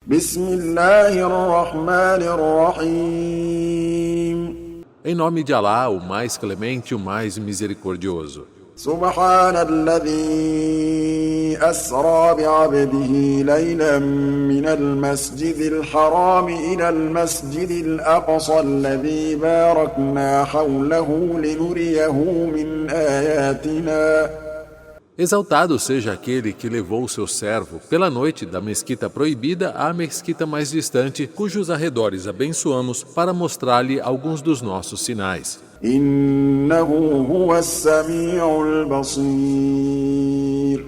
بسم الله الرحمن الرحيم Em nome de Alá, o mais clemente, o mais misericordioso. سبحان الذي أسرى بعبده ليلا من المسجد الحرام إلى المسجد الأقصى الذي باركنا حوله لنريه من آياتنا Exaltado seja aquele que levou o seu servo pela noite da mesquita proibida à mesquita mais distante, cujos arredores abençoamos para mostrar-lhe alguns dos nossos sinais. إنه هو السميع البصير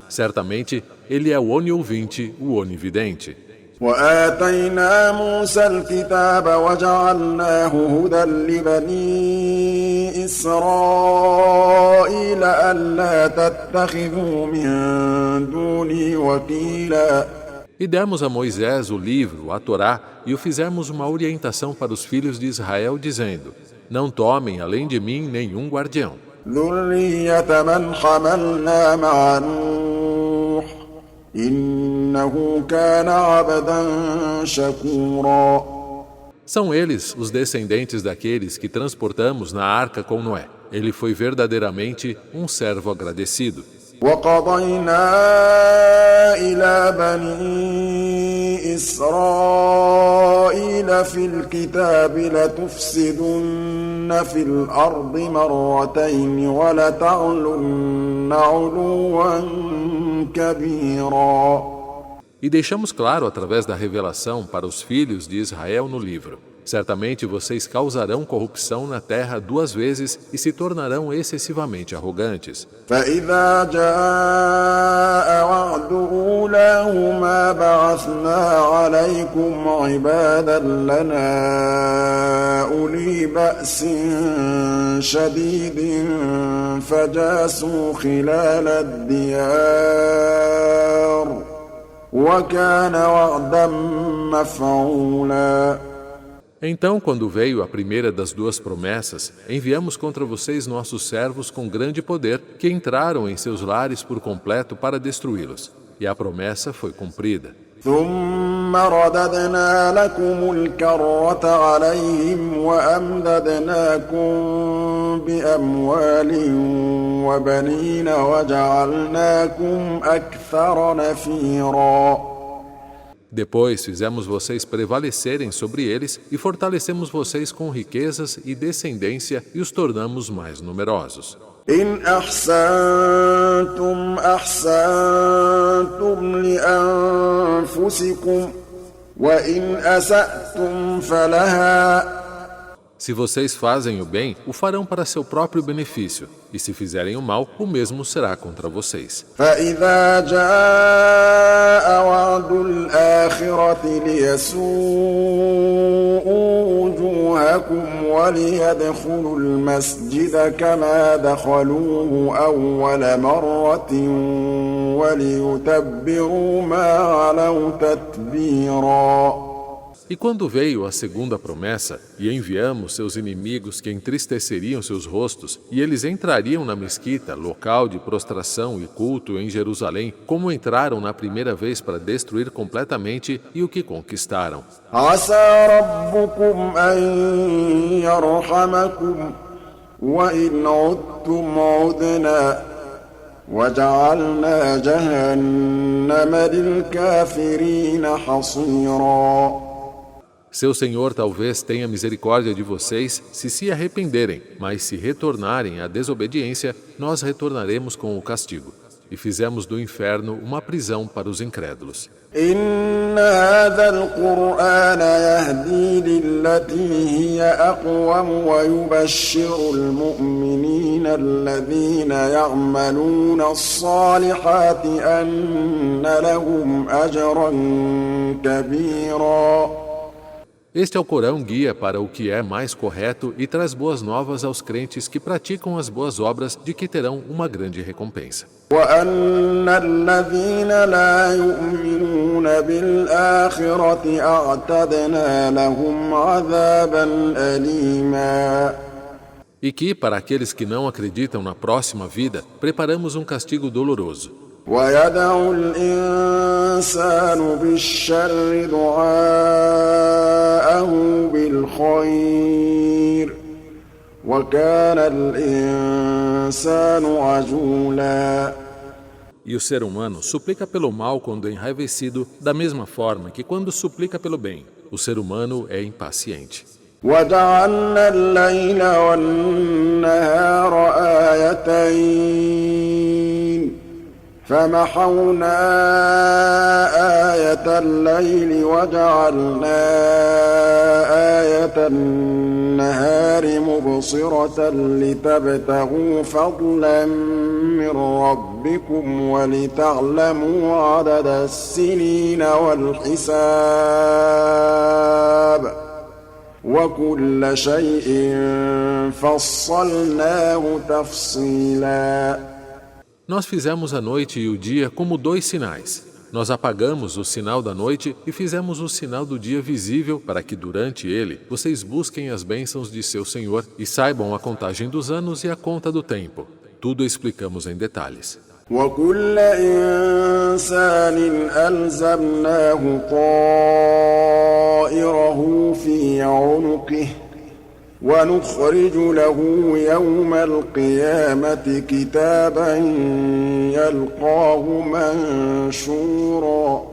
Certamente, ele é o oniouvinte, o onividente. وآتينا موسى الكتاب وجعلناه هدى لبني إسرائيل ألا تتخذوا من دوني وكيلا E demos a Moisés o livro, a Torá, e o fizemos uma orientação para os filhos de Israel, dizendo: Não tomem, além de mim, nenhum guardião. ذرية من حملنا مع نوح إنه كان عبدا شكورا São eles os descendentes daqueles que transportamos na arca com Noé. Ele foi verdadeiramente um servo agradecido. وقضينا إلى بني إسرائيل في الكتاب لتفسدن في الأرض مرتين ولتعلن علوا كبيرا E deixamos claro através da revelação para os filhos de Israel no livro: Certamente vocês causarão corrupção na terra 2 vezes e se tornarão excessivamente arrogantes. فإذا جاء وعد أولاهما بعثنا عليكم عبادا لنا أولي بأس شديد فجاسوا خلال الديار وكان وعدا مفعولا Então, quando veio a primeira das 2 promessas, enviamos contra vocês nossos servos com grande poder, que entraram em seus lares por completo para destruí-los. E a promessa foi cumprida. ثم رددنا لكم الكرة عليهم وأمددناكم بأموال وبنين وجعلناكم أكثر نفيرا Depois fizemos vocês prevalecerem sobre eles e fortalecemos vocês com riquezas e descendência e os tornamos mais numerosos. إن أحسنتم أحسنتم لأنفسكم وإن أسأتم فلها Se vocês fazem o bem, o farão para seu próprio benefício, e se fizerem o mal, o mesmo será contra vocês. فإذا جاء وعد الآخرة ليسوءوا وجوهكم وليدخلوا المسجد كما دخلوه أول مرة وليتبروا ما علوا تتبيرا E quando veio a segunda promessa, e enviamos seus inimigos que entristeceriam seus rostos, e eles entrariam na mesquita, local de prostração e culto em Jerusalém, como entraram na primeira vez para destruir completamente e o que conquistaram. عسى ربكم أن يرحمكم وإن عدتم عدنا وجعلنا جهنم للكافرين حصيرا Seu Senhor talvez tenha misericórdia de vocês se arrependerem, mas se retornarem à desobediência, nós retornaremos com o castigo. E fizemos do inferno uma prisão para os incrédulos. إن هذا القرآن يهدي للتي هي أقوم ويبشر المؤمنين الذين يعملون الصالحات أن لهم أجرا كبيرا Este Alcorão guia para o que é mais correto e traz boas novas aos crentes que praticam as boas obras de que terão uma grande recompensa. وأن الذين لا يؤمنون بالآخرة أعتدنا لهم عذابا أليما E que, para aqueles que não acreditam na próxima vida, preparamos um castigo doloroso. ويدع الإنسان بالشر دعاءه بالخير وكان الإنسان عجولا. E o ser humano suplica pelo mal quando é enraivecido, da mesma forma que quando suplica pelo bem. O ser humano é impaciente. وجعلنا الليل والنهار آيتين فمحونا آية الليل وجعلنا آية النهار مبصرة لتبتغوا فضلا من ربكم ولتعلموا عدد السنين والحساب وكل شيء فصلناه تفصيلا. Nós fizemos a noite e o dia como dois sinais. Nós apagamos o sinal da noite e fizemos o sinal do dia visível para que durante ele vocês busquem as bênçãos de seu Senhor e saibam a contagem dos anos e a conta do tempo. Tudo explicamos em detalhes. وكل إنسان ألزمناه طائره في عنقه ونخرج له يوم القيامة كتابا يلقاه منشورا.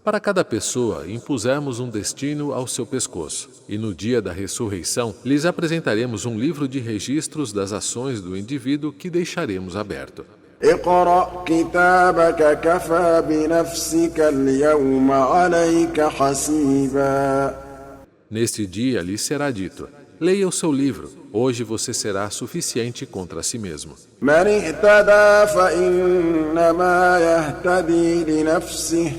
Para cada pessoa, impusemos um destino ao seu pescoço, e no dia da ressurreição, lhes apresentaremos um livro de registros das ações do indivíduo que deixaremos aberto. اقرأ كتابك كفى بنفسك اليوم عليك حسيبا. Neste dia lhe será dito: leia o seu livro, hoje você será suficiente contra si mesmo. من اهتدى فإنما يهتدي لنفسه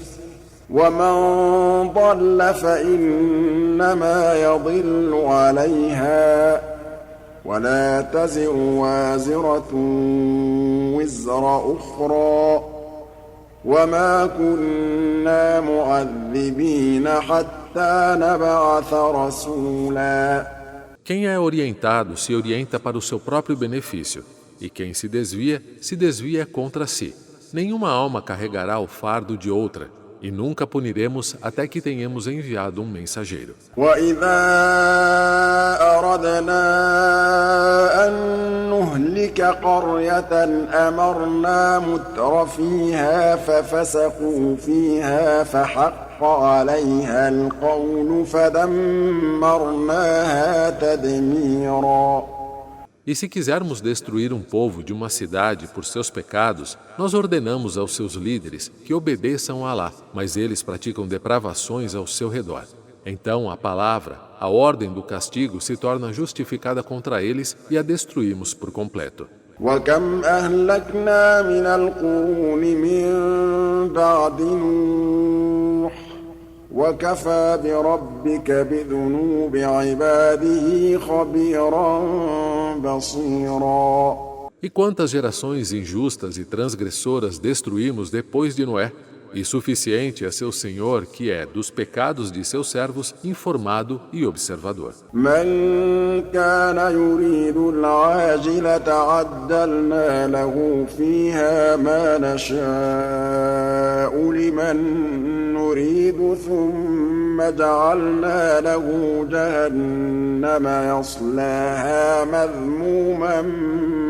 ومن ضل فإنما يضل عليها ولا تزر وازرة وزر أخرى وما كنا معذبين حتى نبعث رسولا. Quem é orientado se orienta para o seu próprio benefício, e quem se desvia contra si. Nenhuma alma carregará o fardo de outra, e nunca puniremos até que tenhamos enviado um mensageiro. وَإِذَا أَرَدْنَا أَن نُّهْلِكَ قَرْيَةً أَمَرْنَا مُتْرَفِيهَا فَفَسَقُوا فِيهَا فَحَقَّ عَلَيْهَا الْقَوْلُ فَدَمَّرْنَاهَا تَدْمِيرًا. E se quisermos destruir um povo de uma cidade por seus pecados, nós ordenamos aos seus líderes que obedeçam a Alá, mas eles praticam depravações ao seu redor. Então a palavra, a ordem do castigo se torna justificada contra eles e a destruímos por completo. وَكَمْ أَهْلَكْنَا مِنَ الْقُرُونِ مِن بَعْدِ نُوحٍ وَكَفَى بِرَبِّكَ بِذُنُوبِ عِبَادِهِ خَبِيرًا بَصِيرًا. E quantas gerações injustas e transgressoras destruímos depois de Noé, e suficiente é seu Senhor, que é, dos pecados de seus servos, informado e observador. مَنْ كَانَ يُرِيدُ الْعَاجِلَةَ عَجَّلْنَا لَهُ فِيهَا مَا نَشَاءُ لِمَن نُّرِيدُ ثُمَّ جَعَلْنَا لَهُ جَهَنَّمَ يَصْلَاهَا مَذْمُومًا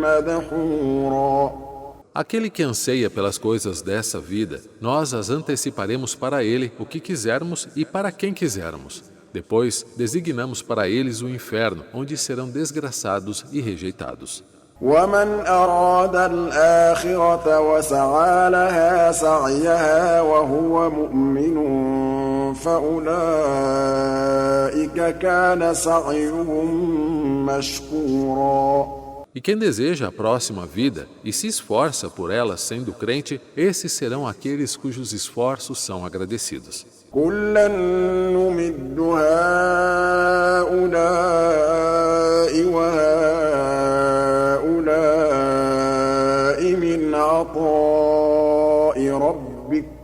مَّدْحُورًا. Aquele que anseia pelas coisas dessa vida, nós as anteciparemos para ele o que quisermos e para quem quisermos. Depois, designamos para eles o inferno, onde serão desgraçados e rejeitados. وَمَنْ أَرَادَ الْآخِرَةَ وَسَعَىٰ لَهَا سَعْيَهَا وَهُوَ مُؤْمِنٌ فَأُولَٰئِكَ كَانَ سَعْيُهُم مَّشْكُورًا. E quem deseja a próxima vida e se esforça por ela sendo crente, esses serão aqueles cujos esforços são agradecidos. كُلًّا نُّمِدُّ هَٰؤُلَاءِ وَهَٰؤُلَاءِ مِنْ عَطَاءِ رَبِّكَ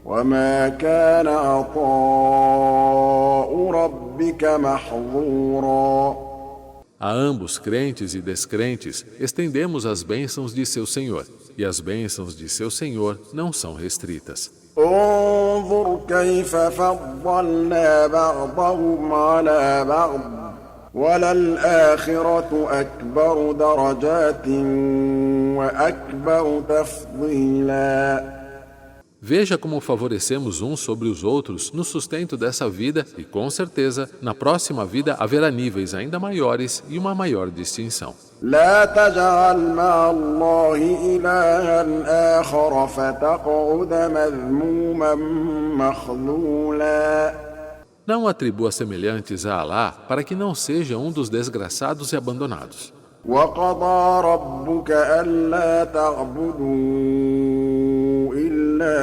وَمَا كَانَ عَطَاءُ رَبِّكَ مَحْظُورًا. A ambos, crentes e descrentes, estendemos as bênçãos de seu Senhor, e as bênçãos de seu Senhor não são restritas. انظر كيف فضلنا بعضهم على بعض وللآخرة أكبر درجات وأكبر تفضيلا. Veja como favorecemos uns sobre os outros no sustento dessa vida e, com certeza, na próxima vida haverá níveis ainda maiores e uma maior distinção. لا تجعل مع الله إلها آخر فتقعد مذموما مخذولا. Não atribua semelhantes a Alá para que não seja um dos desgraçados e abandonados. وقضى ربك ألا تعبدوا إلا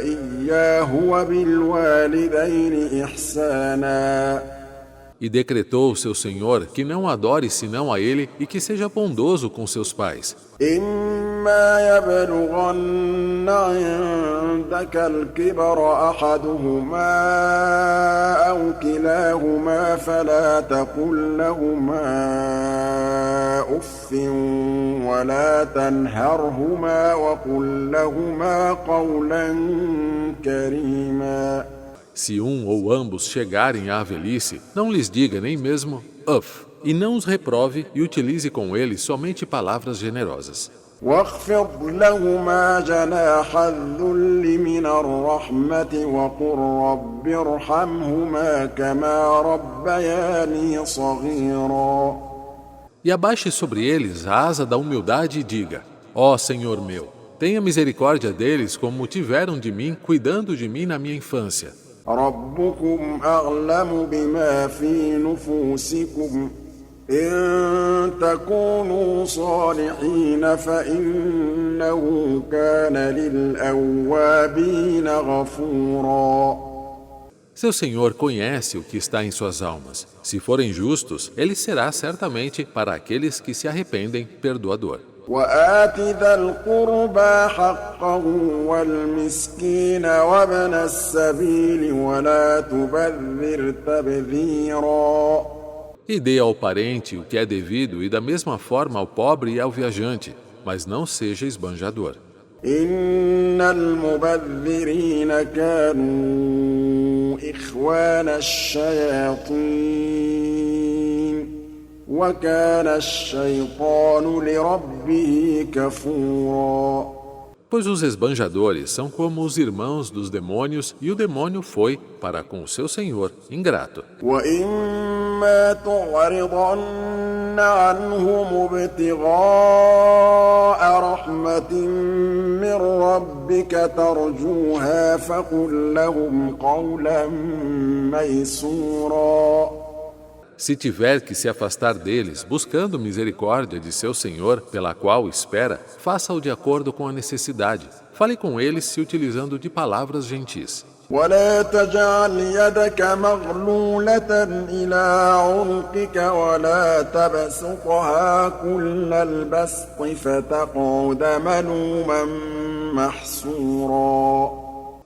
إياه وبالوالدين إحسانا. E decretou seu Senhor que não adore senão a Ele e que seja bondoso com seus pais. إما يبلغن عندك الكبر أحدهما أو كلاهما فلا تقل لهما أف ولا تنهرهما وقل لهما قولا كريما. Se um ou ambos chegarem à velhice, não lhes diga nem mesmo uf, e não os reprove e utilize com eles somente palavras generosas. واخفض لهما جناح الذل من الرحمة وقل رب ارحمهما كما ربياني صغيرا. E abaixe sobre eles a asa da humildade e diga: ó Senhor meu, tenha misericórdia deles como tiveram de mim, cuidando de mim na minha infância. ربكم أعلم بما في نفوسكم إن تكونوا صالحين فإنه كان للأوابين غفورا. Seu Senhor conhece o que está em suas almas. Se forem justos, Ele será certamente para aqueles que se arrependem perdoador. وآت ذا القربى حقه والمسكين وابن السبيل ولا تبذر تبذيرا. E dê ao parente o que é devido e da mesma forma ao pobre e ao viajante, mas não seja esbanjador. إن المبذرين كانوا إخوان الشياطين وكان الشيطان لربه كفورا. Pois os esbanjadores são como os irmãos dos demônios e o demônio foi, para com o seu Senhor, ingrato. وإما تعرضن عنهم ابتغاء رحمة من ربك ترجوها فقل لهم قولا ميسورا. Se tiver que se afastar deles, buscando misericórdia de seu Senhor, pela qual espera, faça-o de acordo com a necessidade. Fale com eles se utilizando de palavras gentis. ولا تجعل يدك مغلولة إلى عنقك ولا تبسطها كل البسط فتقعد ملوما محسورا.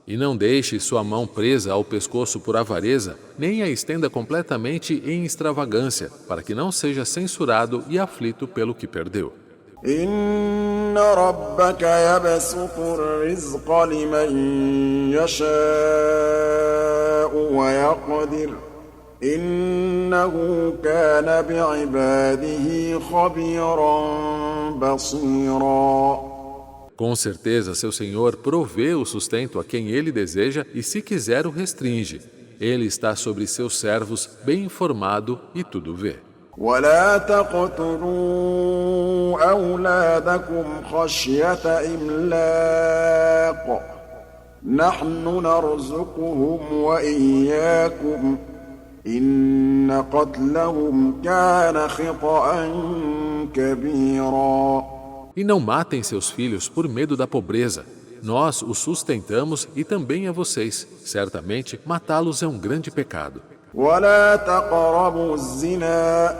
E não deixe sua mão presa ao pescoço por avareza, nem a estenda completamente em extravagância, para que não seja censurado e aflito pelo que perdeu. إن ربك يبسط الرزق لمن يشاء ويقدر إنه كان بعباده خبيرا بصيرا. Com certeza, seu Senhor provê o sustento a quem Ele deseja e, se quiser, o restringe. Ele está sobre seus servos, bem informado e tudo vê. ولا تقتلوا أولادكم خشية إملاق نحن نرزقهم وإياكم إن قتلهم كان خطأ كبيرا. E não matem seus filhos por medo da pobreza. Nós os sustentamos e também a vocês. Certamente, matá-los é um grande pecado. ولا تقربوا الزنا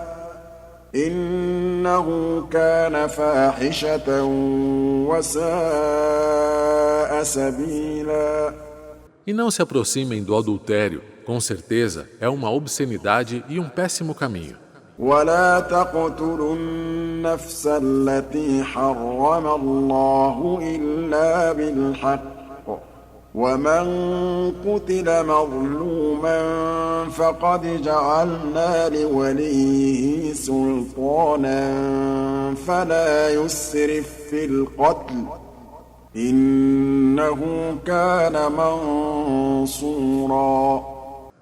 إنه كان فاحشة وساء سبيلا. E não se aproximem do adultério. Com certeza, é uma obscenidade e um péssimo caminho. ولا تقتلوا النفس التي حرم الله إلا بالحق ومن قتل مظلوما فقد جعلنا لوليه سلطانا فلا يسرف في القتل إنه كان منصورا.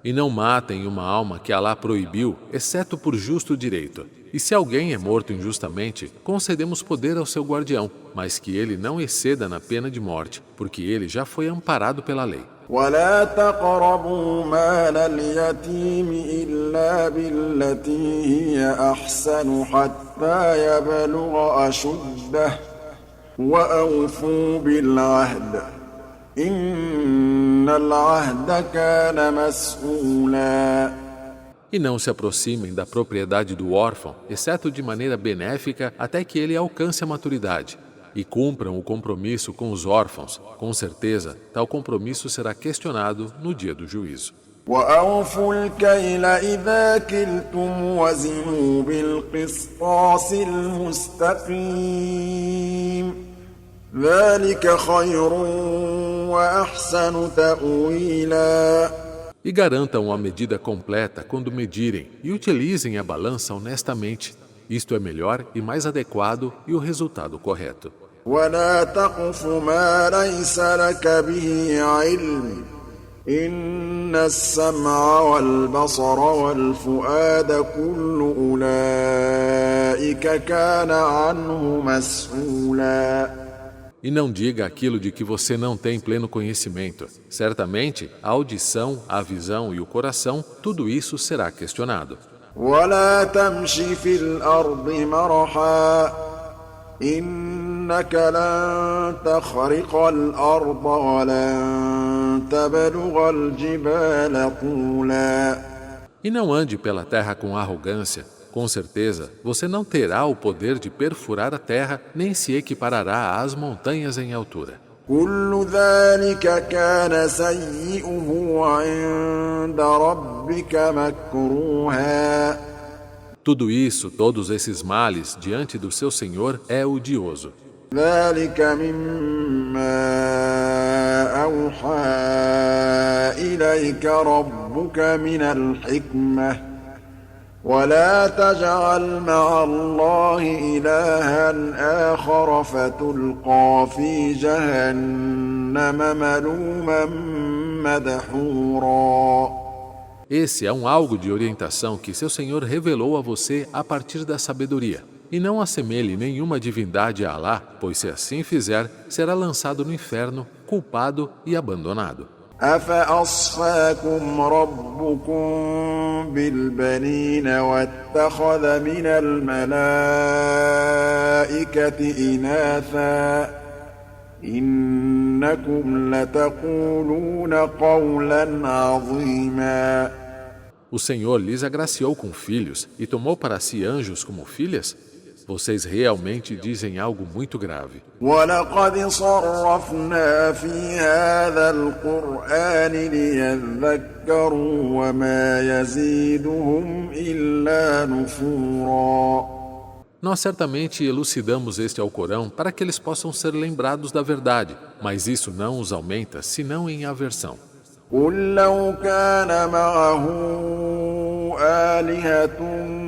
E não matem uma alma que Alá proibiu, exceto por justo direito. E se alguém é morto injustamente, concedemos poder ao seu guardião, mas que ele não exceda na pena de morte, porque ele já foi amparado pela lei. ولا تقربوا مال اليتيم إلا بالتي هي أحسن حتى يبلغ أشده وأوفوا بالعهد إن العهد كان مسؤولا. E não se aproximem da propriedade do órfão, exceto de maneira benéfica, até que ele alcance a maturidade. E cumpram o compromisso com os órfãos. Com certeza, tal compromisso será questionado no dia do juízo. وأوفوا الكيل إذا كلتم وزنوا بالقسطاس المستقيم ذلك خير وأحسن تأويلا. E garantam a medida completa quando medirem e utilizem a balança honestamente. Isto é melhor e mais adequado e o resultado correto. ولا تقف ما ليس لك به علم إن السمع والبصر والفؤاد كل أولئك كان عنه مسؤولا. E não diga aquilo de que você não tem pleno conhecimento. Certamente, a audição, a visão e o coração, tudo isso será questionado. ولا تمش في الأرض مرحا إنك لن تخرق الأرض ولن تبلغ الجبال طولا. E não ande pela terra com arrogância. Com certeza, você não terá o poder de perfurar a terra, nem se equiparará às montanhas em altura. كل ذلك كان سيئه عند ربك مكروها. Tudo isso, todos esses males, diante do seu Senhor, é odioso. ذلك مما أوحى إليك ربك من الحكمة ولا تجعل مع الله إلها آخر فتلقى في جهنم ملوما مدحورا. Esse é algo de orientação que seu Senhor revelou a você a partir da sabedoria. E não assemelhe nenhuma divindade a Alá, pois se assim fizer, será lançado no inferno, culpado e abandonado. أفأصفاكم ربكم بالبنين واتخذ من الملائكة إناثا إنكم لتقولون قولا عظيما. O Senhor lhes agraciou com filhos e tomou para si anjos como filhas? Vocês realmente dizem algo muito grave. وَلَقَدْ صَرَّفْنَا فِي هَذَا الْقُرْآنِ لِيَذَّكَّرُوا وَمَا يَزِيدُهُمْ إِلَّا نُفُورًا. Nós certamente elucidamos este Alcorão para que eles possam ser lembrados da verdade, mas isso não os aumenta, senão em aversão. قُل لَّوْ كَانَ مَعَهُ آلِهَةٌ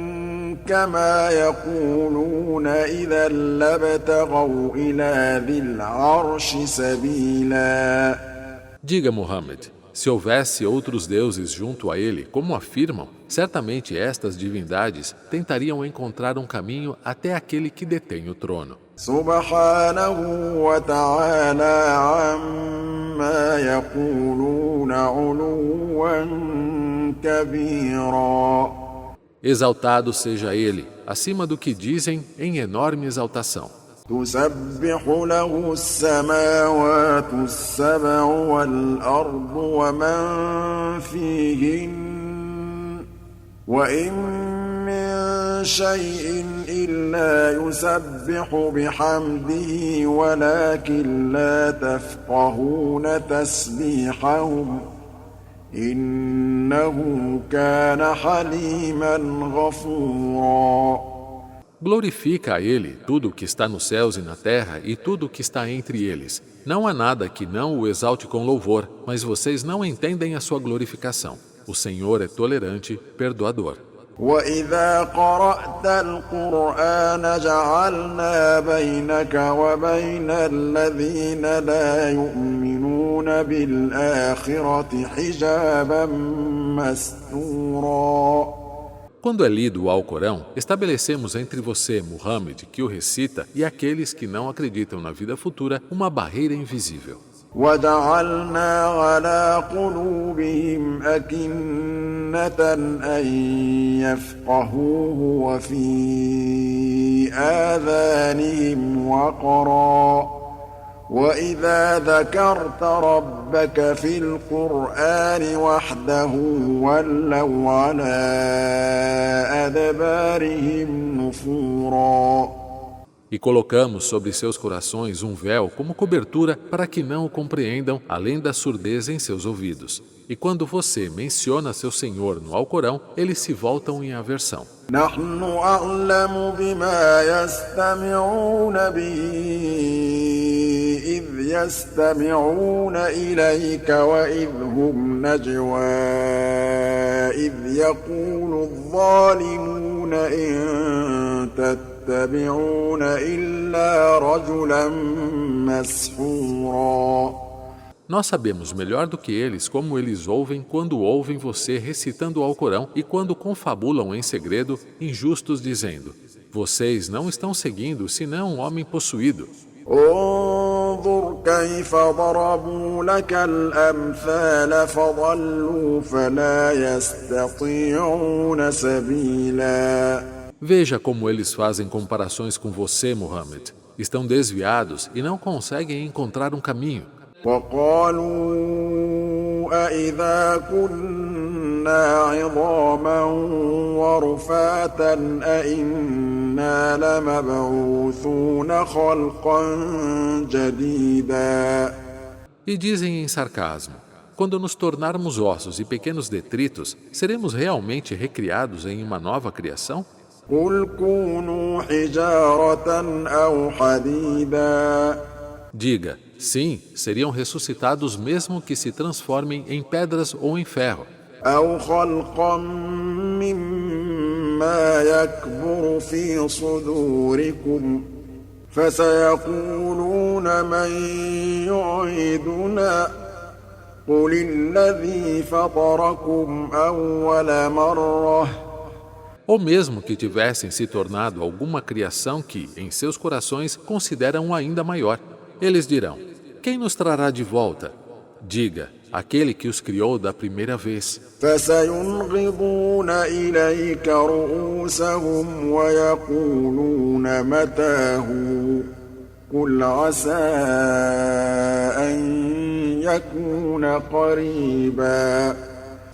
كما يقولون إذا لابتغوا إلى ذي العرش سبيلا. Diga, Muhammad, se houvesse outros deuses junto a ele, como afirmam, certamente estas divindades tentariam encontrar um caminho até aquele que detém o trono. سبحانه وتعالى عما يقولون علوا كبيرا. Exaltado seja ele, acima do que dizem em enorme exaltação. تسبح له السماوات السبع والأرض ومن فيهن وإن من شيء إلا يسبح بحمده ولكن لا تفقهون تسبيحهم إنه كان حليما غفورا. Glorifica a Ele tudo o que está nos céus e na terra e tudo o que está entre eles. Não há nada que não o exalte com louvor, mas vocês não entendem a sua glorificação. O Senhor é tolerante, perdoador. وإذا قرأت القرآن جعلنا بينك وبين الذين لا يؤمنون بالآخرة حجابا مستورا. Quando é lido o Alcorão, estabelecemos entre você, Muhammad, que o recita, e aqueles que não acreditam na vida futura, uma barreira invisível. وجعلنا على قلوبهم أكنة أن يفقهوه وفي آذانهم وقرا وإذا ذكرت ربك في القرآن وحده ولوا على أدبارهم نفورا. E colocamos sobre seus corações um véu como cobertura para que não o compreendam, além da surdez em seus ouvidos. E quando você menciona seu Senhor no Alcorão, eles se voltam em aversão. نحن أعلم بما يستمعون به إذ يستمعون إليك وإذ هم نجوى إذ يقول الظالمون إن تتبعون إلا رجلا مسحورا. Nós sabemos melhor do que eles como eles ouvem quando ouvem você recitando o Alcorão e quando confabulam em segredo, injustos dizendo: vocês não estão seguindo senão um homem possuído. انظر كيف ضربوا لك الأمثال فضلوا فلا يستطيعون سبيلا. Veja como eles fazem comparações com você, Muhammad. Estão desviados e não conseguem encontrar um caminho. وقالوا أإذا كنا عظاما ورفاتا أإنا لمبعوثون خلقا جديدا. E dizem em sarcasmo: quando nos tornarmos ossos e pequenos detritos, seremos realmente recriados em uma nova criação? قل كونوا حجارة أو حديدا. Diga, sim, seriam ressuscitados mesmo que se transformem em pedras ou em ferro. أو خلقا مما يكبر في صدوركم فسيقولون من يعيدنا قل الذي فطركم أول مرة. Ou mesmo que tivessem se tornado alguma criação que, em seus corações, consideram ainda maior. Eles dirão: quem nos trará de volta? Diga, aquele que os criou da primeira vez. فسينغضون إليك رؤوسهم ويقولون متاه قل عسى أن يكون قريبا.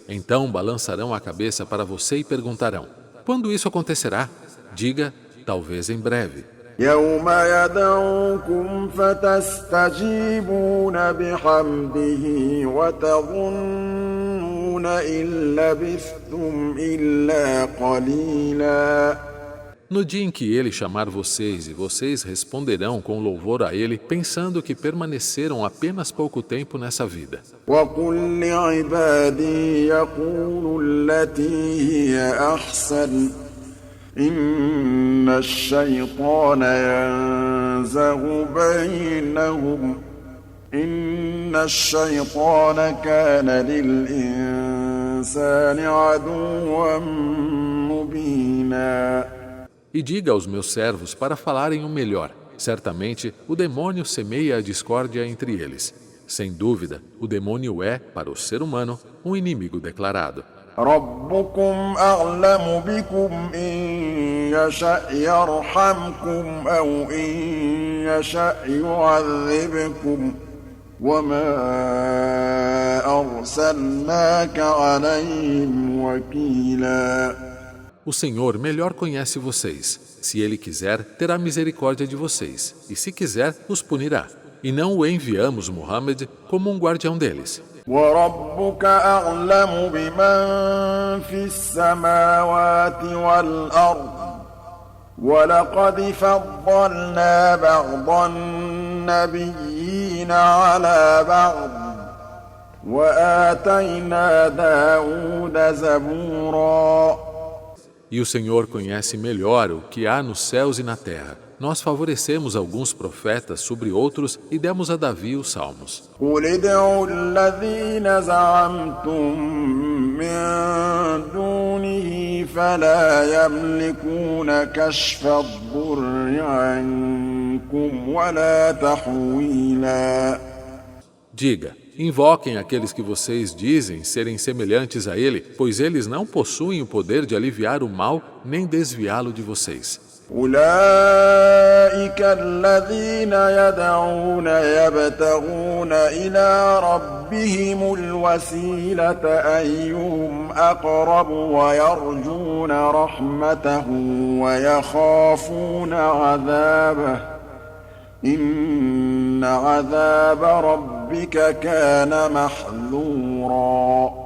Então balançarão a cabeça para você e perguntarão: quando isso acontecerá? Diga, talvez em breve. يوم يدعوكم فتستجيبون بحمده وتظنون إن لبثتم إلا قليلا. No dia em que ele chamar vocês e vocês responderão com louvor a ele, pensando que permaneceram apenas pouco tempo nessa vida. وقل لعبادي يقولوا التي هي أحسن إن الشيطان ينزغ بينهم إن الشيطان كان للإنسان عدوا مبينا. E diga aos meus servos para falarem o melhor. Certamente, o demônio semeia a discórdia entre eles. Sem dúvida, o demônio é, para o ser humano, um inimigo declarado. ربكم أعلم بكم إن يشأ يرحمكم أو إن يشأ يعذبكم وما أرسلناك عليهم وكيلا. O Senhor melhor conhece vocês. Se Ele quiser, terá misericórdia de vocês. E se quiser, os punirá. E não o enviamos, Muhammad, como um guardião deles. وربك أعلم بمن في السماوات والأرض ولقد فضلنا بعض النبيين على بعض وآتينا داود زبورا. E o Senhor conhece melhor o que há nos céus e na terra. Nós favorecemos alguns profetas sobre outros e demos a Davi os salmos. قل ادعوا الذين زعمتم من دونه فلا يملكون كشف الضر عنكم ولا تحويلا. Diga, invoquem aqueles que vocês dizem serem semelhantes a ele, pois eles não possuem o poder de aliviar o mal nem desviá-lo de vocês. أولئك الذين يدعون يبتغون إلى ربهم الوسيلة أيهم أقرب ويرجون رحمته ويخافون عذابه إن عذاب ربك كان محذورا.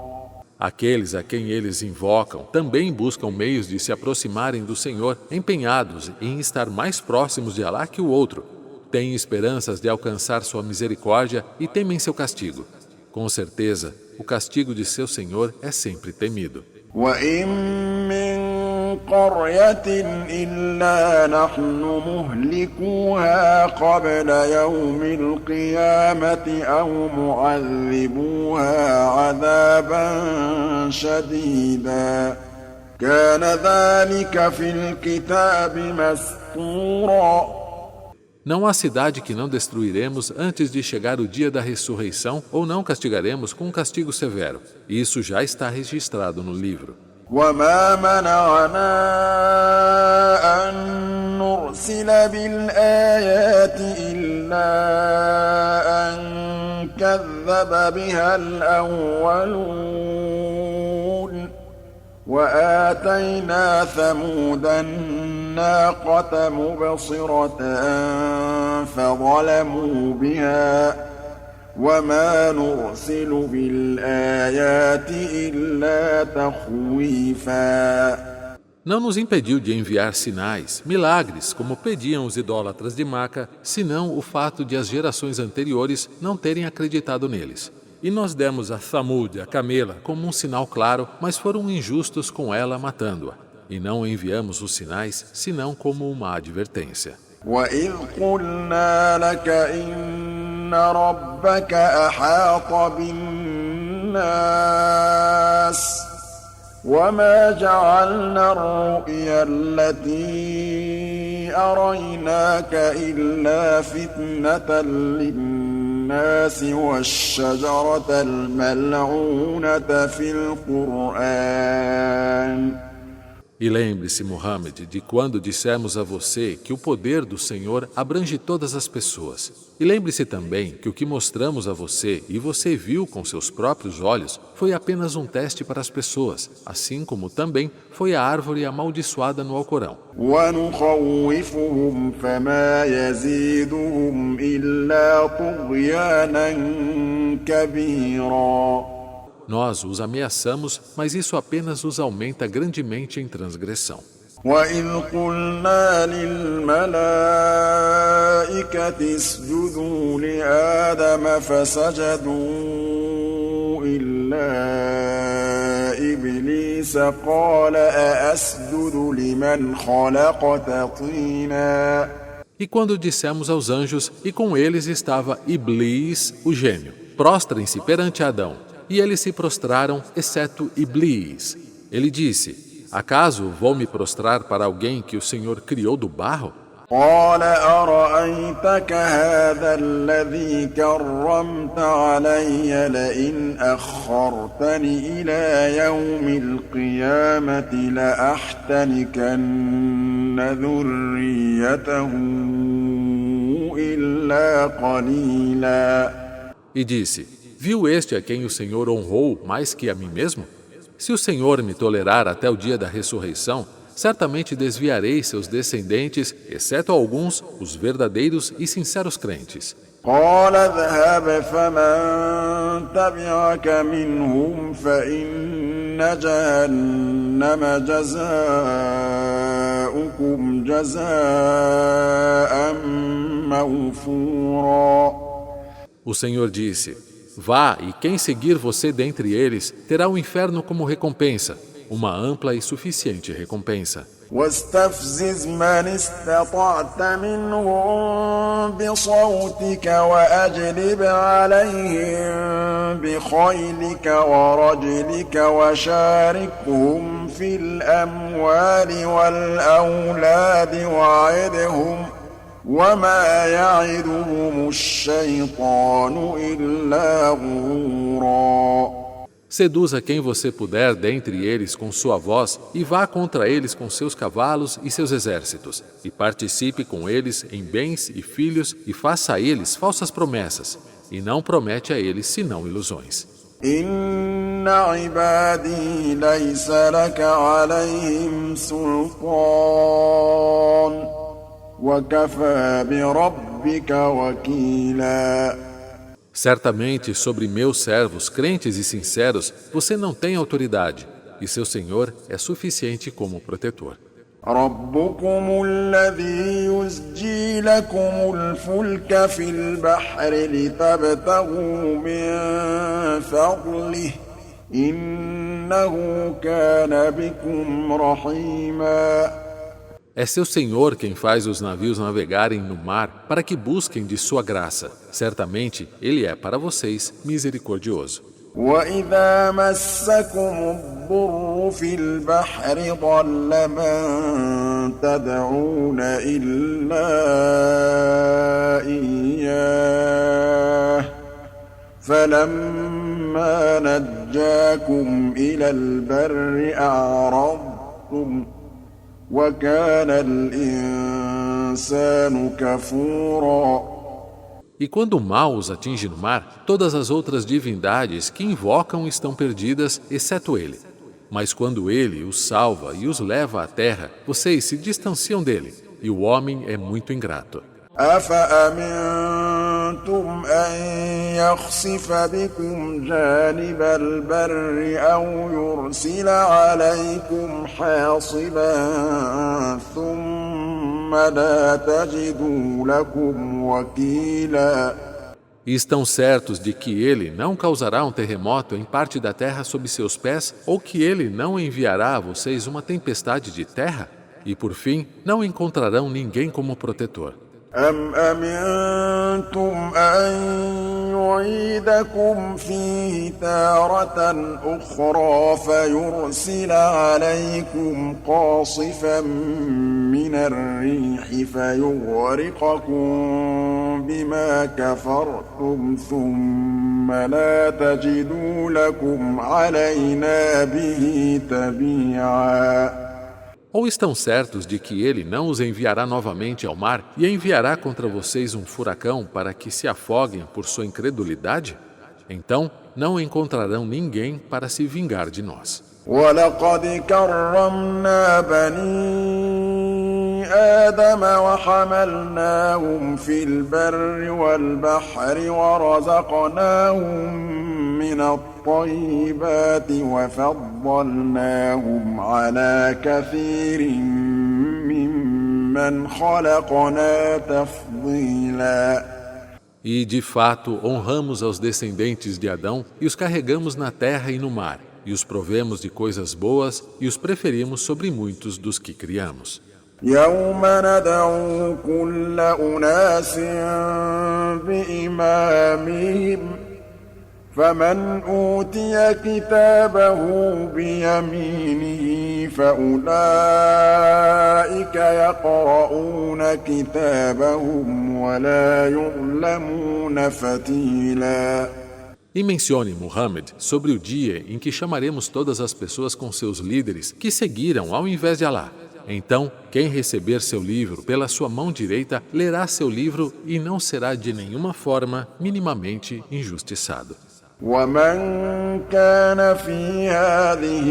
Aqueles a quem eles invocam também buscam meios de se aproximarem do Senhor, empenhados em estar mais próximos de Alá que o outro. Têm esperanças de alcançar sua misericórdia e temem seu castigo. Com certeza, o castigo de seu Senhor é sempre temido. وَإِن مِّن قَرْيَةٍ إِلَّا نَحْنُ مُهْلِكُوهَا قَبْلَ يَوْمِ الْقِيَامَةِ أَوْ مُعَذِّبُوهَا عَذَابًا شَدِيدًا كَانَ ذَلِكَ فِي الْكِتَابِ مَسْطُورًا. Não há cidade que não destruiremos antes de chegar o dia da ressurreição ou não castigaremos com um castigo severo. Isso já está registrado no livro. وَمَا مَنَعَنَا أَن نُّرْسِلَ بِالْآيَاتِ إِلَّا أَن كَذَّبَ بِهَا الْأَوَّلُونَ وَآتَيْنَا ثَمُودَ النَّاقَةَ مُبْصِرَةً فَظَلَمُوا بِهَا وَمَا نُرْسِلُ بِالْآيَاتِ إِلَّا تَخْوِيفًا. Não nos impediu de enviar sinais, milagres, como pediam os idólatras de Maca, senão o fato de as gerações anteriores não terem acreditado neles. E nós demos a Thamud, a camela, como um sinal claro, mas foram injustos com ela, matando-a. E não enviamos os sinais, senão como uma advertência. وَإِذْ قُلْنَا لَكَ إِنَّ رَبَّكَ أَحَاطَ بِالنَّاسِ وَمَا جَعَلْنَا الرُّؤْيَا الَّتِي أَرَيْنَاكَ إِلَّا فِتْنَةً لِلنَّاسِ وَالشَّجَرَةَ الْمَلْعُونَةَ فِي الْقُرْآنِ. E lembre-se, Muhammad, de quando dissemos a você que o poder do Senhor abrange todas as pessoas. E lembre-se também que o que mostramos a você e você viu com seus próprios olhos foi apenas um teste para as pessoas, assim como também foi a árvore amaldiçoada no Alcorão. وَنُخَوِّفُهُمْ فَمَا يَزِيدُهُمْ إِلَّا طُغْيَانًا كَبِيرًا. Nós os ameaçamos, mas isso apenas os aumenta grandemente em transgressão. وَإِذْ قُلْنَا لِلْمَلَائِكَةِ اسْجُدُوا لِآدَمَ فَسَجَدُوا إِلَّا إِبْلِيسَ قَالَ أَأَسْجُدُ لِمَنْ خَلَقْتَ طِينًا. E quando dissemos aos anjos, e com eles estava Iblis, o gênio, prostrem-se perante Adão. E eles se prostraram, exceto Iblis. Ele disse, acaso vou me prostrar para alguém que o Senhor criou do barro? قال أرأيتك هذا الذي كرمت علي لئن أخرتني إلى يوم القيامة لأحتنكن ذريته إلا قليلا. E disse, viu este a quem o Senhor honrou mais que a mim mesmo? Se o Senhor me tolerar até o dia da ressurreição, certamente desviarei seus descendentes, exceto alguns, os verdadeiros e sinceros crentes. قال اذهب فمن تبعك منهم فإن جهنم جزاؤكم جزاء موفورا. O Senhor disse: Vá, e quem seguir você dentre eles terá o inferno como recompensa, uma ampla e suficiente recompensa. واستفزز من استطعت منهم بصوتك وأجلب عليهم بخيلك ورجلك وشاركهم في الأموال والأولاد وعدهم وما يعدهم الشيطان إلا غرورا. Seduza quem você puder dentre eles com sua voz e vá contra eles com seus cavalos e seus exércitos, e participe com eles em bens e filhos e faça a eles falsas promessas, e não promete a eles senão ilusões. إن عبادي ليس لك عليهم سلطان وكفى بربك وكيلا. Certamente sobre meus servos crentes e sinceros você não tem autoridade, e seu Senhor é suficiente como protetor. ربكم الذي يزجي لكم الفلك في البحر لتبتغوا من فضله إنه كان بكم رحيما. É seu Senhor quem faz os navios navegarem no mar para que busquem de sua graça. Certamente, Ele é para vocês misericordioso. وَإِذَا مَسَّكُمُ الضُّرُّ فِي الْبَحْرِ ضَلَّ مَن تَدْعُونَ إِلَّا إِيَّاهُ فَلَمَّا نَجَّاكُمْ إِلَى الْبَرِّ أَعْرَضْتُمْ وَكَانَ الْإِنسَانُ كَفُورًا. E quando o mal os atinge no mar, todas as outras divindades que invocam estão perdidas, exceto ele. Mas quando ele os salva e os leva à terra, vocês se distanciam dele, e o homem é muito ingrato. أَفَأَمِنْتُمْ أَنْ يَخْسِفَ بِكُمْ جَانِبَ الْبَرِّ أَوْ يُرْسِلَ عَلَيْكُمْ حَاصِبًا ثُمَّ لَا تَجِدُوا لَكُمْ وَكِيلًا. E estão certos de que ele não causará um terremoto em parte da terra sob seus pés, ou que ele não enviará a vocês uma tempestade de terra? E por fim, não encontrarão ninguém como protetor. أَمْ أَمِنْتُمْ أَنْ يُعِيدَكُمْ فِيهِ تَارَةً أُخْرَى فَيُرْسِلَ عَلَيْكُمْ قَاصِفًا مِّنَ الرِّيحِ فَيُغْرِقَكُم بِمَا كَفَرْتُمْ ثُمَّ لَا تَجِدُوا لَكُمْ عَلَيْنَا بِهِ تَبِيعًا. Ou estão certos de que ele não os enviará novamente ao mar e enviará contra vocês um furacão para que se afoguem por sua incredulidade? Então, não encontrarão ninguém para se vingar de nós. وَلَقَدْ كَرَّمْنَا بَنِي آدَمَ وَحَمَلْنَاهُمْ فِي الْبَرِّ وَالْبَحْرِ وَرَزَقْنَاهُم مِّنَ الطَّيِّبَاتِ وَفَضَّلْنَاهُمْ عَلَىٰ كَثِيرٍ مِّمَّنْ خَلَقْنَا تَفْضِيلًا. E, de fato, honramos aos descendentes de Adão e os carregamos na terra e no mar, e os provemos de coisas boas e os preferimos sobre muitos dos que criamos. يَوْمَ نَدْعُو كُلَّ أُنَاسٍ بِإِمَامِهِمْ فَمَنْ أُوتِيَ كِتَابَهُ بِيَمِينِهِ فَأُولَئِكَ يَقْرَؤُونَ كِتَابَهُمْ وَلَا يُظْلَمُونَ فَتِيلًا. E mencione, Muhammad, sobre o dia em que chamaremos todas as pessoas com seus líderes que seguiram ao invés de Alá. Então, quem receber seu livro pela sua mão direita, lerá seu livro e não será de nenhuma forma minimamente injustiçado. وَمَنْ كَانَ فِي هَٰذِهِ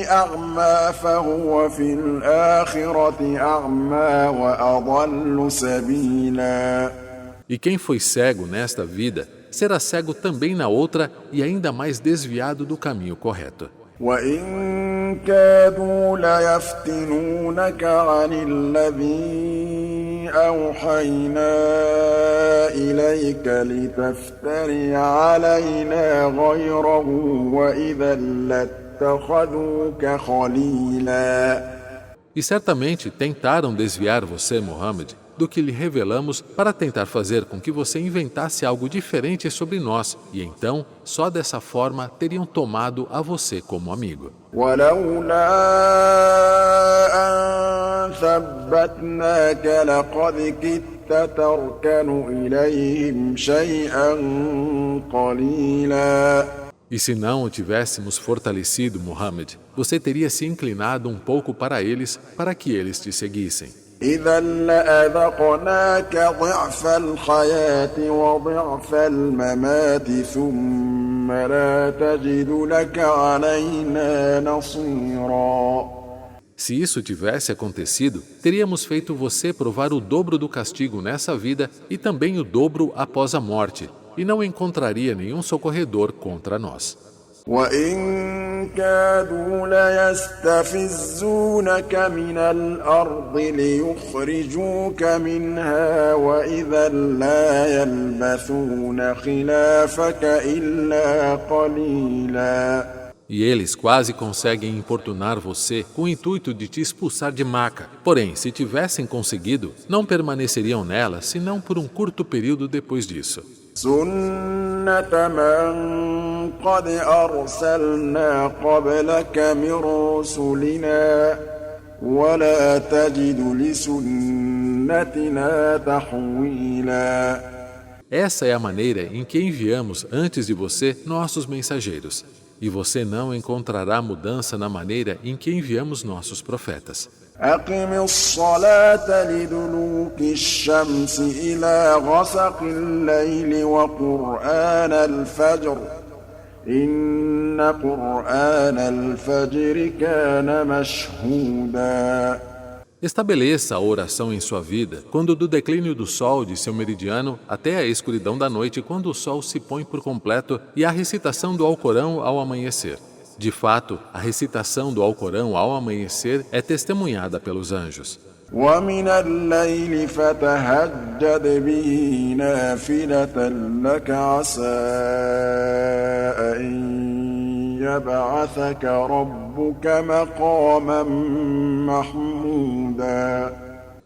أعمى فهو في الآخرة أعمى وأضل سبيلا. E quem foi cego nesta vida, será cego também na outra e ainda mais desviado do caminho correto. وإن كادوا ليفتنونك عن الذي أوحينا إليك لتفتري علينا غيره وإذا لاتخذوك خليلا. E certamente tentaram desviar você, Muhammad, do que lhe revelamos para tentar fazer com que você inventasse algo diferente sobre nós, e então, só dessa forma, teriam tomado a você como amigo. ولولا أن ثبتناك لقد كدت تركن إليهم شيئا قليلا. E se não o tivéssemos fortalecido, Muhammad, você teria se inclinado um pouco para eles, para que eles te seguissem. إذا لأذقناك ضعف الحياة وضعف الممات ثم لا تجد لك علينا نصيرا. Se isso tivesse acontecido, teríamos feito você provar o dobro do castigo nessa vida e também o dobro após a morte, e não encontraria nenhum socorredor contra nós. وإن كادوا ليستفزونك من الأرض ليخرجوك منها وإذا لا يلبثون خلافك إلا قليلا. E eles quase conseguem importunar você com o intuito de te expulsar de Maca. Porém, se tivessem conseguido, não permaneceriam nela senão por um curto período depois disso. سنة من قد أرسلنا قبلك من رسلنا ولا تجد لسنتنا تحويلا. Essa é a maneira em que enviamos antes de você nossos mensageiros. E você não encontrará mudança na maneira em que enviamos nossos profetas. أقم الصلاة لدلوك الشمس إلى غسق الليل وقرآن الفجر إن قرآن الفجر كان مشهودا. Estabeleça a oração em sua vida quando do declínio do sol de seu meridiano até a escuridão da noite quando o sol se põe por completo e a recitação do Alcorão ao amanhecer. De fato, a recitação do Alcorão ao amanhecer é testemunhada pelos anjos. ومن الليل فتهجد به نافلة لك عسى أن يبعثك ربك مقاما محمودا.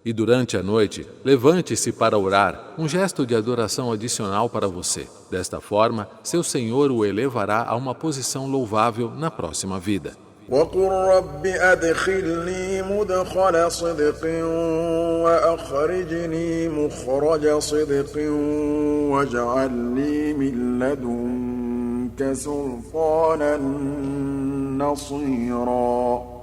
E durante a noite, levante-se para orar, um gesto de adoração adicional para você. Desta forma, seu Senhor o elevará a uma posição louvável na próxima vida. وقل رب أدخلني مدخل صدق وأخرجني مخرج صدق واجعل لي من لدنك سلطانا نصيرا.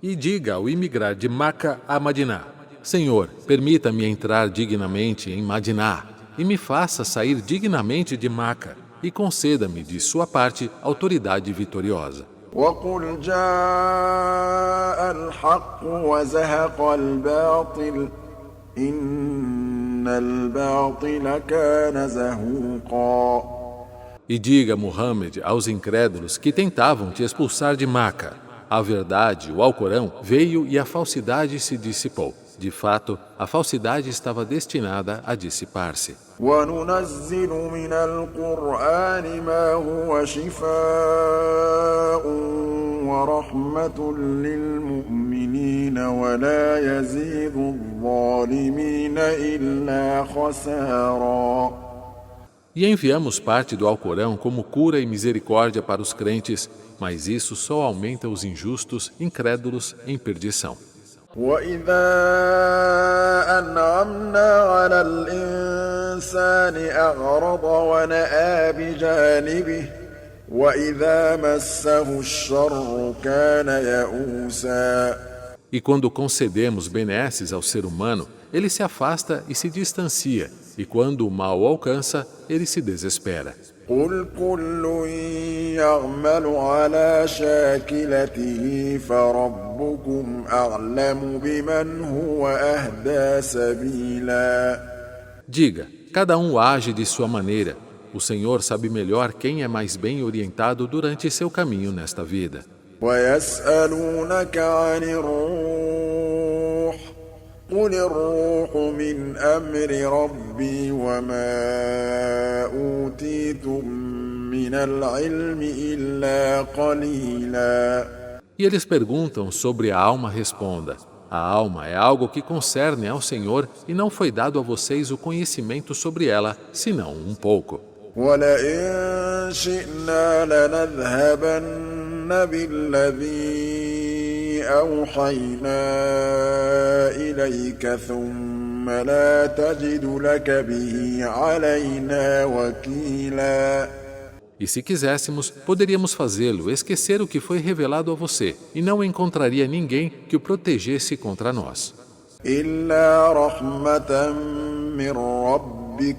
E diga ao imigrar de Maca a Madiná: Senhor, permita-me entrar dignamente em Madiná e me faça sair dignamente de Maca e conceda-me de sua parte autoridade vitoriosa. وقل جاء الحق وزهق الباطل إن الباطل كان زهوقا. E diga, Muhammad, aos incrédulos que tentavam te expulsar de Maca: a verdade, o Alcorão, veio e a falsidade se dissipou. De fato, a falsidade estava destinada a dissipar-se. وننزل من القرآن ما هو شفاء ورحمة للمؤمنين ولا يزيد الظالمين إلا خسارا. E enviamos parte do Alcorão como cura e misericórdia para os crentes, mas isso só aumenta os injustos, incrédulos, em perdição. وإذا أنعمنا على الإنسان أعرض ونأى بجانبه وإذا مسه الشر كان يئوسا. E quando concedemos benesses ao ser humano, ele se afasta e se distancia, e quando o mal o alcança, ele se desespera. قل كل يعمل على شاكلته فربكم أعلم بمن هو أهدى سبيلا. Diga, cada um age de sua maneira. O Senhor sabe melhor quem é mais bem orientado durante seu caminho nesta vida. ويسألونك عن الروح قل الروح من أمر ربي وما أوتيتم من العلم إلا قليلا. E eles perguntam sobre a alma, responda: a alma é algo que concerne ao Senhor e não foi dado a vocês o conhecimento sobre ela, senão um pouco. وَلَئِن شِئْنَا لَنَذْهَبَنَّ بِالَّذِي أَوْحَيْنَا إِلَيْكَ ثُمَّ لَا تَجِدُ لَكَ بِهِ عَلَيْنَا وَكِيلًا. E se quiséssemos, poderíamos fazê-lo esquecer o que foi revelado a você, e não encontraria ninguém que o protegesse contra nós. إِلَّا رَحْمَةً مِّن رَّبِّكَ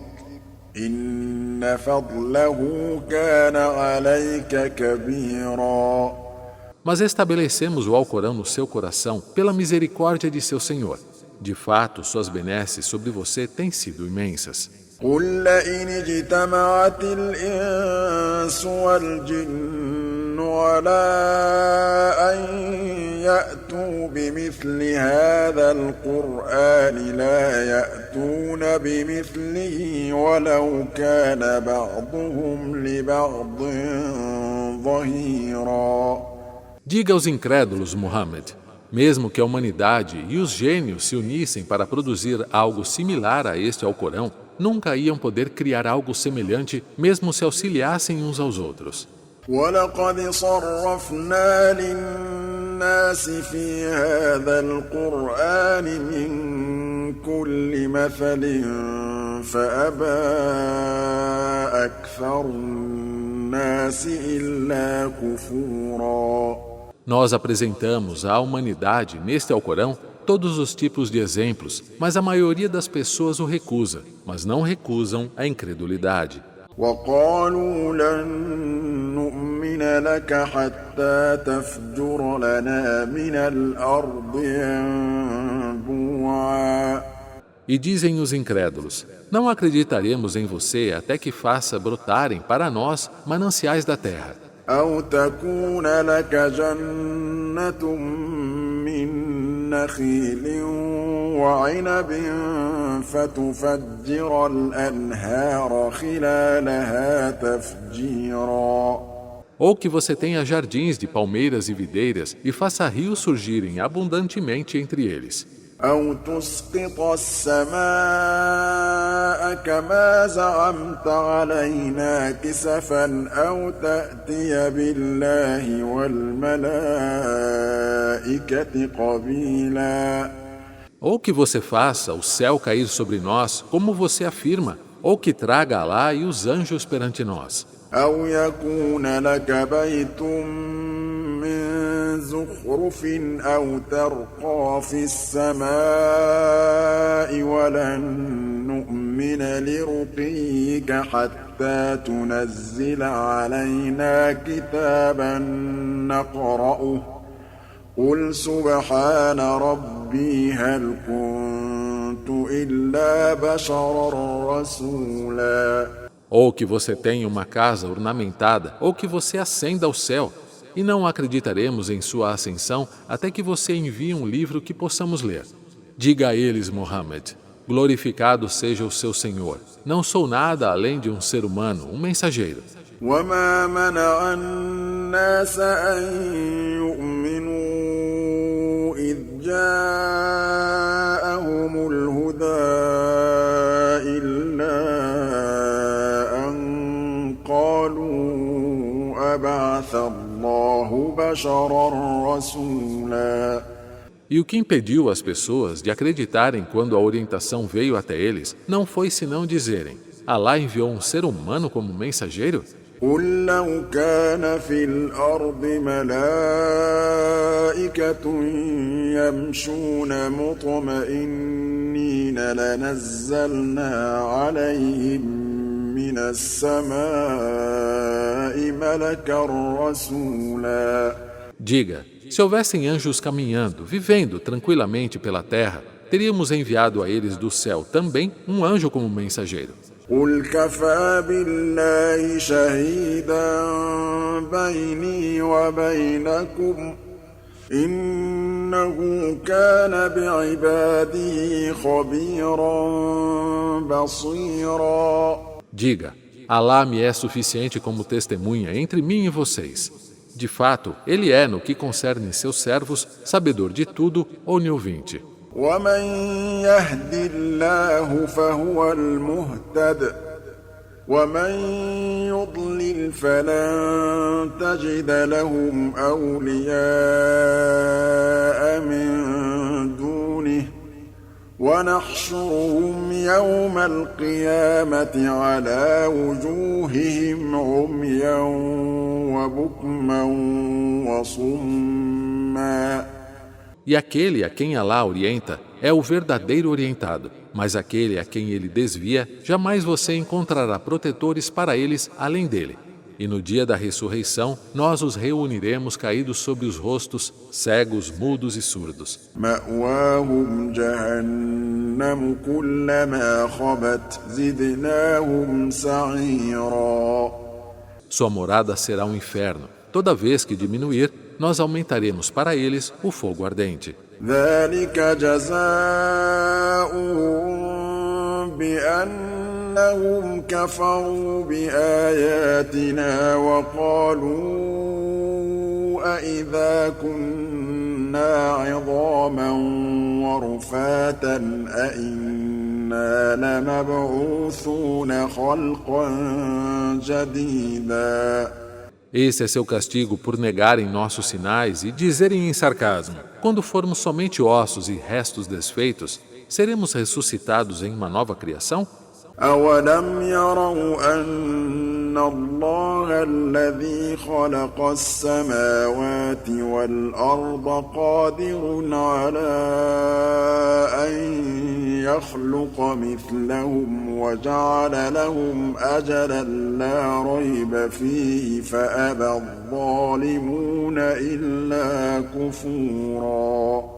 إِنَّ فَضْلَهُ كَانَ عَلَيْكَ كَبِيرًا. Mas estabelecemos o Alcorão no seu coração pela misericórdia de seu Senhor. De fato, suas benesses sobre você têm sido imensas. قُل لَّئِنِ اجْتَمَعَتِ الْإِنسُ وَالْجِنُّ عَلَىٰ أَن يَأْتُوا بِمِثْلِ هَٰذَا الْقُرْآنِ لَا يَأْتُونَ بِمِثْلِهِ وَلَوْ كَانَ بَعْضُهُمْ لِبَعْضٍ ظَهِيرًا. Diga aos incrédulos, Muhammad, mesmo que a humanidade e os gênios se unissem para produzir algo similar a este Alcorão, nunca iam poder criar algo semelhante, mesmo se auxiliassem uns aos outros. وَلَقَدْ صَرَّفْنَا لِلنَّاسِ فِي هَٰذَا الْقُرْآنِ مِن كُلِّ مَثَلٍ فَأَبَىٰ أَكْثَرُ النَّاسِ إِلَّا كُفُورًا. Nós apresentamos à humanidade, neste Alcorão, todos os tipos de exemplos, mas a maioria das pessoas o recusa, mas não recusam a incredulidade. وَقَالُوا لَن نُّؤْمِنَ لَكَ حَتَّىٰ تَفْجُرَ لَنَا مِنَ الْأَرْضِ يَنبُوعًا. E dizem os incrédulos: não acreditaremos em você até que faça brotarem para nós mananciais da terra. أَوْ تَكُونَ لَكَ جَنَّةٌ مِّن نَّخِيلٍ وَعِنَبٍ فَتُفَجِّرَ الْأَنْهَارَ خِلَالَهَا تَفْجِيرًا. Ou que você tenha jardins de palmeiras e videiras e faça rios surgirem abundantemente entre eles. أَوْ تُسْقِطَ السَّمَاءَ كَمَا زَعَمْتَ عَلَيْنَا كِسَفًا أَوْ تَأْتِيَ بِاللَّهِ وَالْمَلَائِكَةِ قَبِيلًا. Ou que você faça o céu cair sobre nós, como você afirma, ou que traga Alá e os anjos perante nós. أَوْ يَكُونَ لَكَ بَيْتٌ مِّن زُخْرُفٍ أَوْ تَرْقَىٰ فِي السَّمَاءِ وَلَن نُّؤْمِنَ لِرُقِيِّكَ حَتَّىٰ تُنَزِّلَ عَلَيْنَا كِتَابًا نَّقْرَؤُهُ قُلْ سُبْحَانَ رَبِّي هَلْ كُنتُ إِلَّا بَشَرًا رَّسُولًا. Ou que você tenha uma casa ornamentada, ou que você ascenda ao céu, e não acreditaremos em sua ascensão até que você envie um livro que possamos ler. Diga a eles, Muhammad, glorificado seja o seu Senhor. Não sou nada além de um ser humano, um mensageiro. وَمَا مَنَعَ النَّاسَ أَن يُؤْمِنُوا إِذْ جَاءَهُمُ الْهُدَىٰ إِلَّا أَن قَالُوا أَبَعَثَ اللَّهُ بَشَرًا رَّسُولًا. E o que impediu as pessoas de acreditarem quando a orientação veio até eles não foi senão dizerem: Alá enviou um ser humano como mensageiro? قُل لَّوْ كَانَ فِي الْأَرْضِ مَلَائِكَةٌ يَمْشُونَ مُطْمَئِنِّينَ لَنَزَّلْنَا عَلَيْهِم من السماء ملكا رسولا. Diga, se houvessem anjos caminhando, vivendo tranquilamente pela terra, teríamos enviado a eles do céu também um anjo como mensageiro. قل كفى بالله شهيدا بيني وبينكم إنه كان بعباده خبيرا بصيرا. Diga, Alá me é suficiente como testemunha entre mim e vocês. De fato, ele é, no que concerne seus servos, sabedor de tudo, onisciente. ومن يهد الله فهو المهتد ومن يضلل فلن تجد لهم أولياء من دونه ونحشرهم يوم القيامة على وجوههم عميا وبكما وصما. E aquele a quem Alá orienta é o verdadeiro orientado, mas aquele a quem ele desvia, jamais você encontrará protetores para eles além dele. E no dia da ressurreição, nós os reuniremos caídos sobre os rostos, cegos, mudos e surdos. مأواهم جهنم كلما خبت زدناهم سعيرا. Sua morada será um inferno. Toda vez que diminuir, nós aumentaremos para eles o fogo ardente. ذلك جزاؤهم بأنهم كفروا بآياتنا وقالوا أإذا كنا عظاما ورفاتا أإنا لمبعوثون خلقا جديدا. Esse é seu castigo por negarem nossos sinais e dizerem em sarcasmo: quando formos somente ossos e restos desfeitos, seremos ressuscitados em uma nova criação? أولم يروا أن الله الذي خلق السماوات والأرض قادر على أن يخلق مثلهم وجعل لهم أجلا لا ريب فيه فأبى الظالمون إلا كفورا.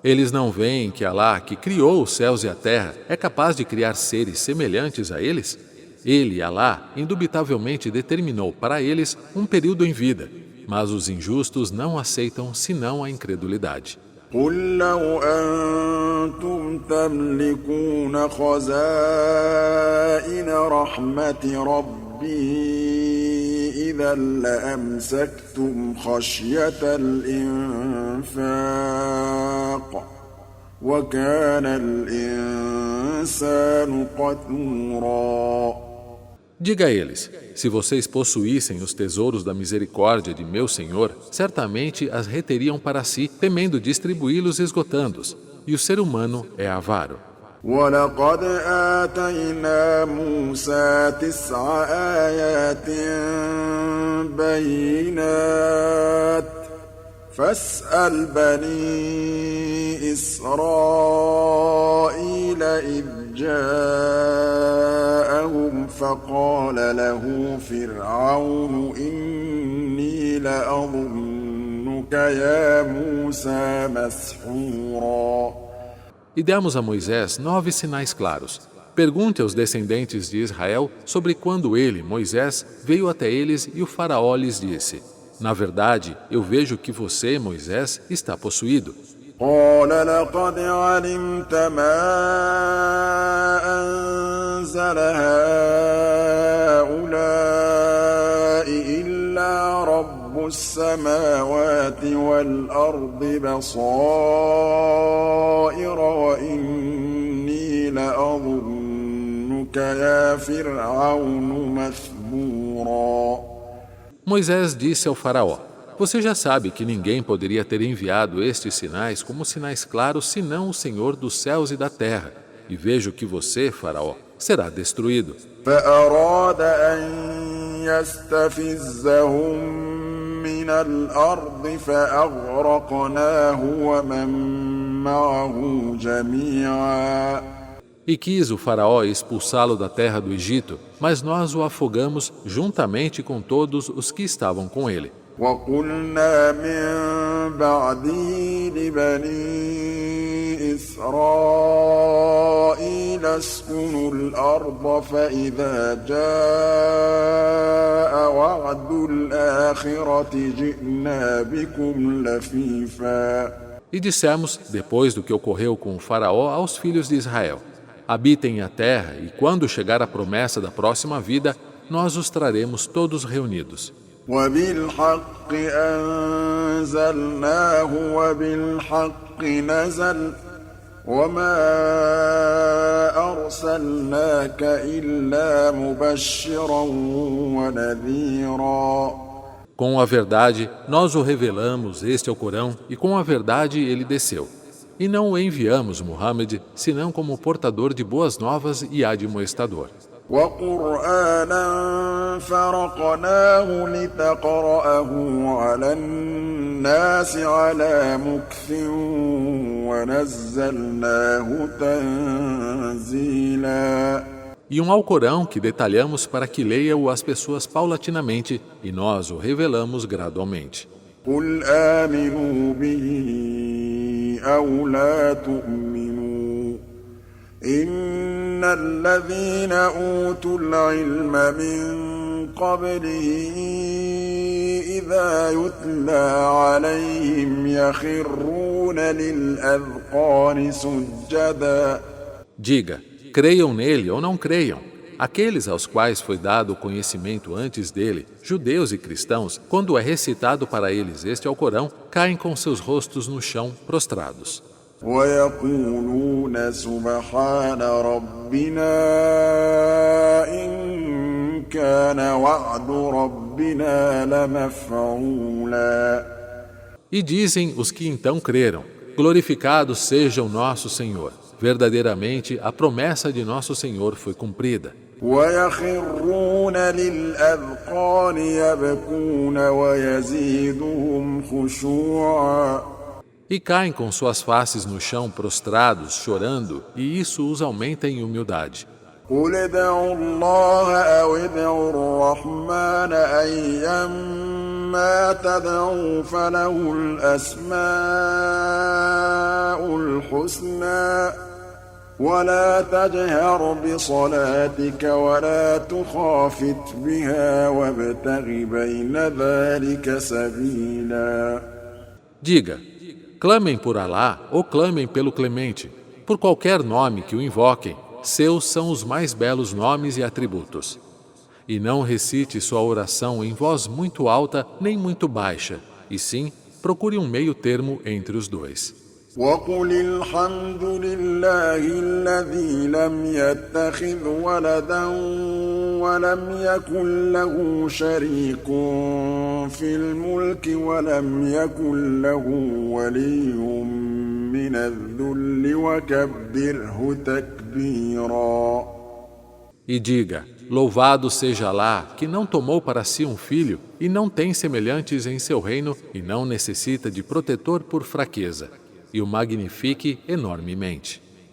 Eles não veem que Alá, que criou os céus e a terra, é capaz de criar seres semelhantes a eles? Ele, Alá, indubitavelmente determinou para eles um período em vida, mas os injustos não aceitam senão a incredulidade. قل لو أنتم تملكون خزائن رحمة ربي إذا لأمسكتم خشية الإنفاق وكان الإنسان قتورا. Diga a eles, se vocês possuíssem os tesouros da misericórdia de meu Senhor, certamente as reteriam para si, temendo distribuí-los esgotando-os. E o ser humano é avaro. ولقد آتينا موسى 9 آيات بينات فاسأل بني إسرائيل إذ جاءهم فقال له فرعون إني لأظنك يا موسى مسحورا. E demos a Moisés 9 sinais claros. Pergunte aos descendentes de Israel sobre quando ele, Moisés, veio até eles e o faraó lhes disse: na verdade, eu vejo que você, Moisés, está possuído. قال لقد علمت ما أنزل هؤلاء إلا رب السماوات والأرض بصائر وإني لأظنك يا فرعون مثبورا. Moisés disse ao faraó: você já sabe que ninguém poderia ter enviado estes sinais como sinais claros senão o Senhor dos céus e da terra. E vejo que você, faraó, será destruído. فأراد أن يستفزهم من الأرض فأغرقناه ومن معه جميعا. E quis o faraó expulsá-lo da terra do Egito, mas nós o afogamos juntamente com todos os que estavam com ele. وقلنا من بعده لبني إسرائيل اسكنوا الأرض فإذا جاء وعد الآخرة جئنا بكم لفيفا. E dissemos, depois do que ocorreu com o faraó, aos filhos de Israel: habitem a terra, e quando chegar a promessa da próxima vida, nós os traremos todos reunidos. وبالحق أنزلناه وبالحق نزل وما أرسلناك إلا مبشرا ونذيرا. Com a verdade, nós o revelamos, este é o Corão, e com a verdade ele desceu. E não o enviamos, Muhammad, senão como portador de boas novas e admoestador. وقرآنا فرقناه لتقرأه على الناس على مكث ونزلناه تنزيلا. E um Alcorão que detalhamos para que leia-o as pessoas paulatinamente, e nós o revelamos gradualmente. قل آمنوا به أو لا تؤمنوا إن الذين أوتوا العلم من قبله إذا يتلى عليهم يخرون للأذقان سجدا. Diga, creiam nele ou não creiam. Aqueles aos quais foi dado o conhecimento antes dele, judeus e cristãos, quando é recitado para eles este Alcorão, caem com seus rostos no chão, prostrados. ويقولون سبحان ربنا إن كان وعد ربنا لمفعولا. E dizem os que então creram: glorificado seja o nosso Senhor. Verdadeiramente, a promessa de nosso Senhor foi cumprida. ويخرون للأذقان يبكون ويزيدهم خشوعا. E caem com suas faces no chão, prostrados, chorando, e isso os aumenta em humildade. قل ادعوا الله أو ادعوا الرحمن أيما تدعوا فله الأسماء الحسنى ولا تجهر بصلاتك ولا تخافت بها وابتغ بين ذلك سبيلا. Diga, clamem por Alá ou clamem pelo Clemente. Por qualquer nome que o invoquem, seus são os mais belos nomes e atributos. E não recite sua oração em voz muito alta nem muito baixa, e sim, procure um meio termo entre os dois. وقل الحمد لله الذي لم يتخذ ولدا ولم يكن له شريك في الملك ولم يكن له ولي من الذل وكبره تكبيرا. E diga, louvado seja Alá, que não tomou para si um filho e não tem semelhantes em seu reino e não necessita de protetor por fraqueza. E o magnifique enormemente.